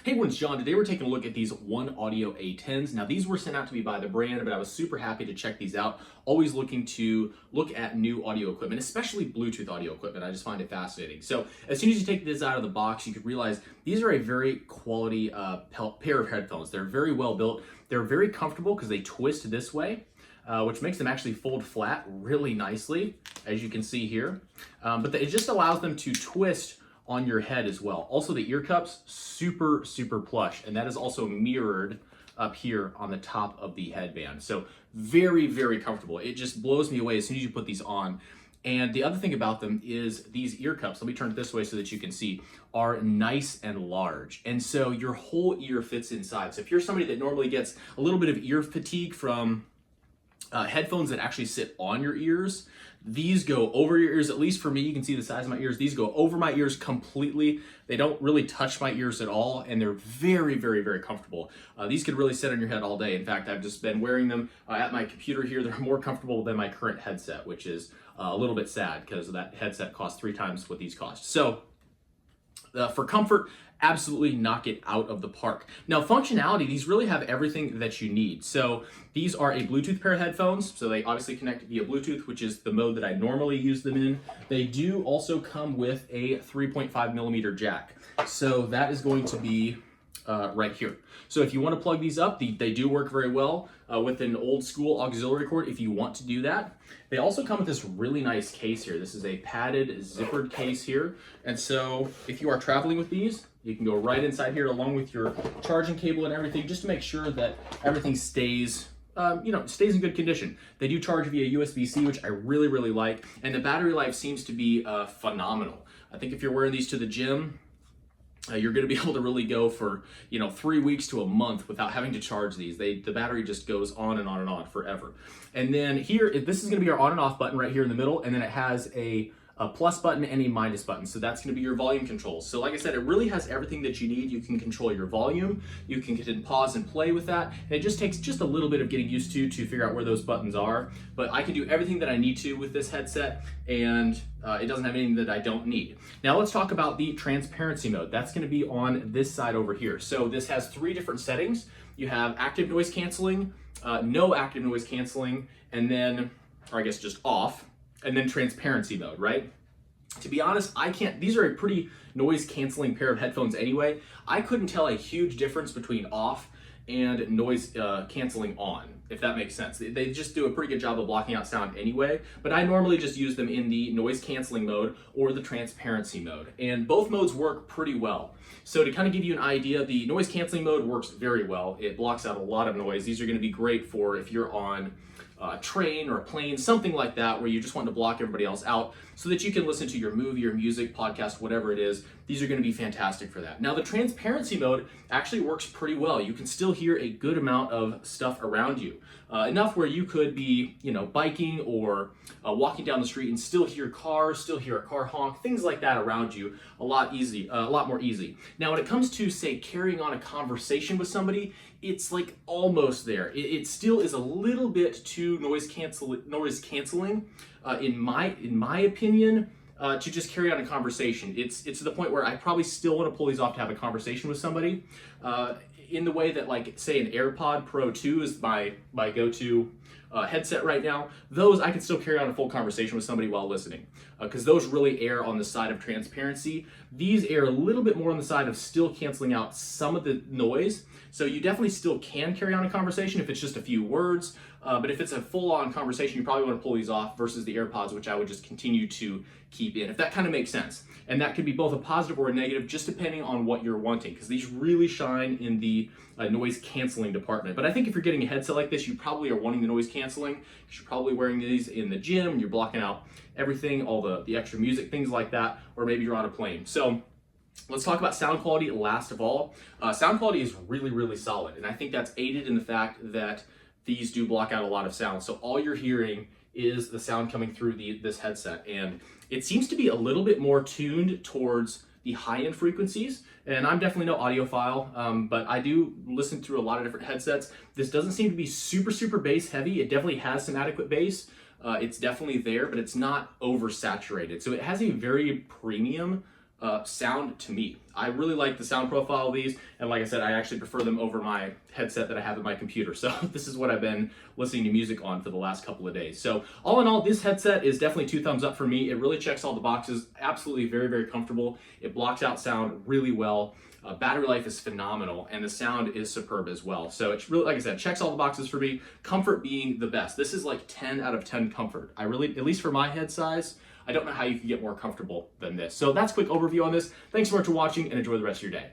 Hey everyone, it's John. Today we're taking a look at these Oneodio A10s. Now these were sent out to me by the brand, but I was super happy to check these out. Always looking to look at new audio equipment, especially Bluetooth audio equipment. I just find it fascinating. So as soon as you take this out of the box, you could realize these are a very quality pair of headphones. They're very well built. They're very comfortable because they twist this way, which makes them actually fold flat really nicely, as you can see here. But it just allows them to twist on your head as well. Also, the ear cups, super plush, and that is also mirrored up here on the top of the headband. So very comfortable. It just blows me away as soon as you put these on. And the other thing about them is these ear cups, let me turn it this way so that you can see, are nice and large. And so your whole ear fits inside. So if you're somebody that normally gets a little bit of ear fatigue from headphones that actually sit on your ears, these go over your ears. At least for me, you can see the size of my ears. These go over my ears completely. They don't really touch my ears at all, and they're very comfortable. These could really sit on your head all day. In fact, I've just been wearing them at my computer here. They're more comfortable than my current headset, which is a little bit sad because that headset costs 3 times what these cost. So for comfort, absolutely knock it out of the park. Now, functionality, these really have everything that you need. So these are a Bluetooth pair of headphones. So they obviously connect via Bluetooth, which is the mode that I normally use them in. They do also come with a 3.5 millimeter jack. So that is going to be right here. So if you want to plug these up, they do work very well with an old school auxiliary cord if you want to do that. They also come with this really nice case here. This is a padded zippered case here. And so if you are traveling with these, you can go right inside here along with your charging cable and everything, just to make sure that everything stays stays in good condition. They do charge via USB-C, which I really like. And the battery life seems to be phenomenal. I think if you're wearing these to the gym, you're going to be able to really go for 3 weeks to a month without having to charge these. The battery just goes on and on forever. And then here, this is going to be our on and off button right here in the middle, and then it has a plus button and a minus button. So that's going to be your volume controls. So like I said, it really has everything that you need. You can control your volume, you can hit pause and play with that. And it just takes just a little bit of getting used to figure out where those buttons are. But I can do everything that I need to with this headset, and it doesn't have anything that I don't need. Now let's talk about the transparency mode. That's going to be on this side over here. So this has 3 different settings. You have active noise canceling, no active noise canceling, and then, or I guess just off, and then transparency mode, right? To be honest, these are a pretty noise canceling pair of headphones anyway. I couldn't tell a huge difference between off and noise canceling on, if that makes sense. They just do a pretty good job of blocking out sound anyway, but I normally just use them in the noise canceling mode or the transparency mode, and both modes work pretty well. So to kind of give you an idea, the noise canceling mode works very well. It blocks out a lot of noise. These are going to be great for if you're on a train or a plane, something like that, where you just want to block everybody else out so that you can listen to your movie or music, podcast, whatever it is. These are going to be fantastic for that. Now, the transparency mode actually works pretty well. You can still hear a good amount of stuff around you. Enough where you could be, biking or walking down the street and still hear cars, still hear a car honk, things like that around you, a lot more easy. Now, when it comes to, say, carrying on a conversation with somebody, it's like almost there. It still is a little bit too noise canceling, in my opinion, to just carry on a conversation. It's to the point where I probably still want to pull these off to have a conversation with somebody. In the way that, like, say, an AirPod Pro 2 is my go-to headset right now. Those I can still carry on a full conversation with somebody while listening, because those really err on the side of transparency. These err a little bit more on the side of still canceling out some of the noise. So you definitely still can carry on a conversation if it's just a few words, but if it's a full-on conversation, you probably want to pull these off versus the AirPods, which I would just continue to keep in, if that kind of makes sense. And that could be both a positive or a negative, just depending on what you're wanting, because these really shine in the noise canceling department. But I think if you're getting a headset like this, you probably are wanting the noise canceling, because you're probably wearing these in the gym, you're blocking out everything, all the extra music, things like that, or maybe you're on a plane. So let's talk about sound quality last of all. Sound quality is really solid, and I think that's aided in the fact that these do block out a lot of sound. So all you're hearing is the sound coming through this headset, and it seems to be a little bit more tuned towards the high-end frequencies. And I'm definitely no audiophile, but I do listen through a lot of different headsets. This doesn't seem to be super bass heavy. It definitely has some adequate bass. It's definitely there, but it's not oversaturated. So it has a very premium sound to me. I really like the sound profile of these, and like I said, I actually prefer them over my headset that I have in my computer. So this is what I've been listening to music on for the last couple of days. So all in all, this headset is definitely 2 thumbs up for me. It really checks all the boxes. Absolutely very, very comfortable. It blocks out sound really well. Battery life is phenomenal, and the sound is superb as well. So it's really, like I said, checks all the boxes for me. Comfort being the best. This is like 10 out of 10 comfort. I really, at least for my head size, I don't know how you can get more comfortable than this. So that's a quick overview on this. Thanks so much for watching, and enjoy the rest of your day.